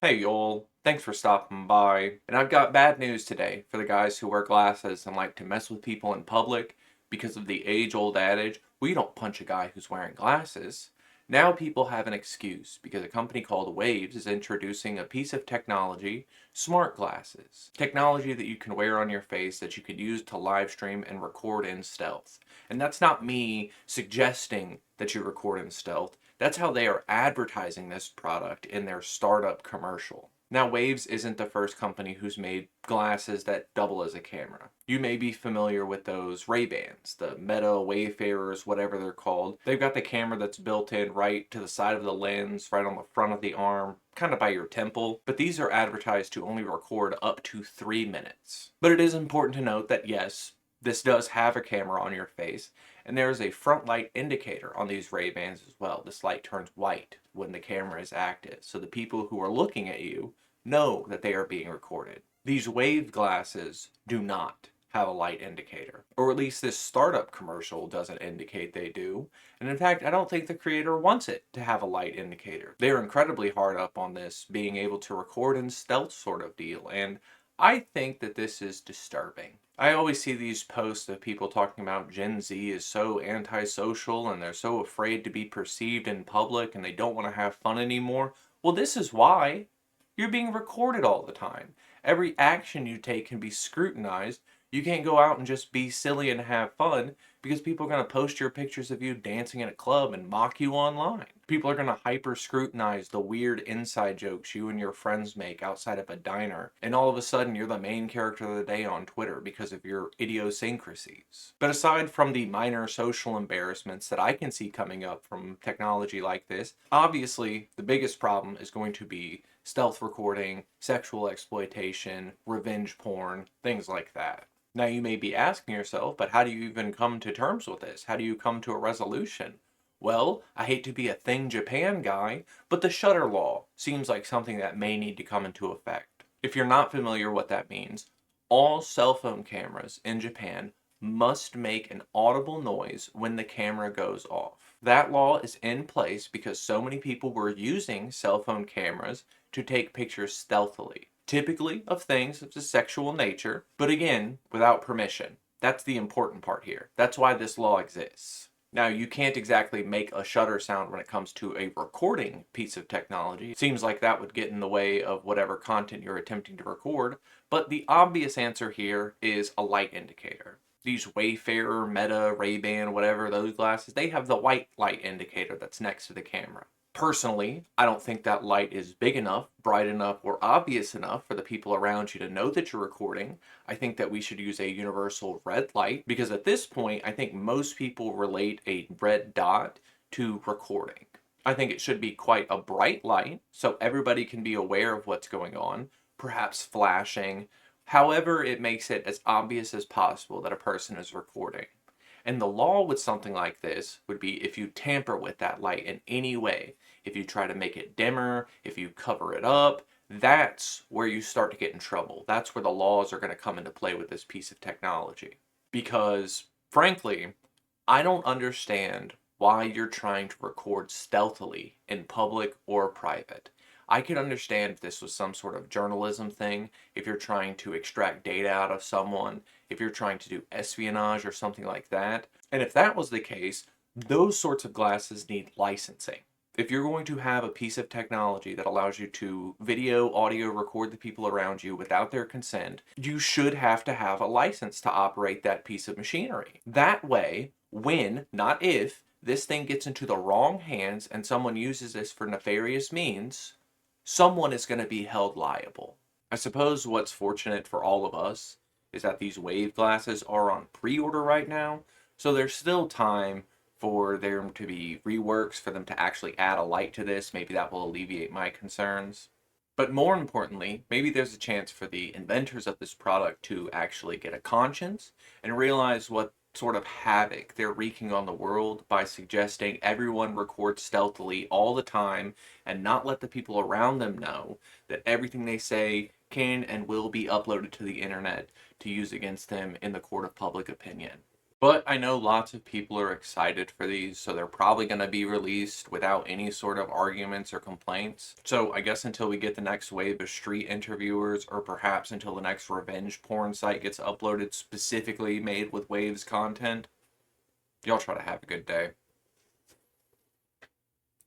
Hey y'all, thanks for stopping by. And I've got bad news today for the guys who wear glasses and like to mess with people in public because of the age-old adage, we don't punch a guy who's wearing glasses. Now people have an excuse because a company called Waves is introducing a piece of technology, smart glasses. Technology that you can wear on your face that you can use to live stream and record in stealth. And that's not me suggesting that you record in stealth. That's how they are advertising this product in their startup commercial. Now, Waves isn't the first company who's made glasses that double as a camera. You may be familiar with those Ray-Bans, the Meta Wayfarers, whatever they're called. They've got the camera that's built in right to the side of the lens, right on the front of the arm, kind of by your temple, but these are advertised to only record up to 3 minutes. But it is important to note that yes, this does have a camera on your face, and there is a front light indicator on these Ray-Bans as well. This light turns white when the camera is active, so the people who are looking at you know that they are being recorded. These Wave glasses do not have a light indicator, or at least this startup commercial doesn't indicate they do. And in fact, I don't think the creator wants it to have a light indicator. They're incredibly hard up on this being able to record in stealth sort of deal, and I think that this is disturbing. I always see these posts of people talking about Gen Z is so antisocial and they're so afraid to be perceived in public and they don't want to have fun anymore. Well, this is why. You're being recorded all the time. Every action you take can be scrutinized. You can't go out and just be silly and have fun because people are going to post your pictures of you dancing in a club and mock you online. People are going to hyper scrutinize the weird inside jokes you and your friends make outside of a diner, and all of a sudden you're the main character of the day on Twitter because of your idiosyncrasies. But aside from the minor social embarrassments that I can see coming up from technology like this, obviously the biggest problem is going to be stealth recording, sexual exploitation, revenge porn, things like that. Now, you may be asking yourself, but how do you even come to terms with this? How do you come to a resolution? Well, I hate to be a Thing Japan guy, but the Shutter Law seems like something that may need to come into effect. If you're not familiar what that means, all cell phone cameras in Japan must make an audible noise when the camera goes off. That law is in place because so many people were using cell phone cameras to take pictures stealthily, typically of things of a sexual nature, but again, without permission. That's the important part here. That's why this law exists. Now, you can't exactly make a shutter sound when it comes to a recording piece of technology. It seems like that would get in the way of whatever content you're attempting to record, but the obvious answer here is a light indicator. These Wayfarer, Meta, Ray-Ban, whatever, those glasses, they have the white light indicator that's next to the camera. Personally, I don't think that light is big enough, bright enough, or obvious enough for the people around you to know that you're recording. I think that we should use a universal red light because at this point, I think most people relate a red dot to recording. I think it should be quite a bright light so everybody can be aware of what's going on, perhaps flashing. However, it makes it as obvious as possible that a person is recording. And the law with something like this would be if you tamper with that light in any way, if you try to make it dimmer, if you cover it up, that's where you start to get in trouble. That's where the laws are going to come into play with this piece of technology. Because, frankly, I don't understand why you're trying to record stealthily in public or private. I could understand if this was some sort of journalism thing, if you're trying to extract data out of someone, if you're trying to do espionage or something like that. And if that was the case, those sorts of glasses need licensing. If you're going to have a piece of technology that allows you to video, audio record the people around you without their consent, you should have to have a license to operate that piece of machinery. That way, when, not if, this thing gets into the wrong hands and someone uses this for nefarious means, someone is going to be held liable. I suppose what's fortunate for all of us is that these Wave glasses are on pre-order right now, so there's still time for there to be reworks, for them to actually add a light to this. Maybe that will alleviate my concerns. But more importantly, maybe there's a chance for the inventors of this product to actually get a conscience and realize what sort of havoc they're wreaking on the world by suggesting everyone record stealthily all the time and not let the people around them know that everything they say can and will be uploaded to the internet to use against them in the court of public opinion. But I know lots of people are excited for these, so they're probably going to be released without any sort of arguments or complaints. So I guess until we get the next wave of street interviewers, or perhaps until the next revenge porn site gets uploaded specifically made with Waves content, y'all try to have a good day.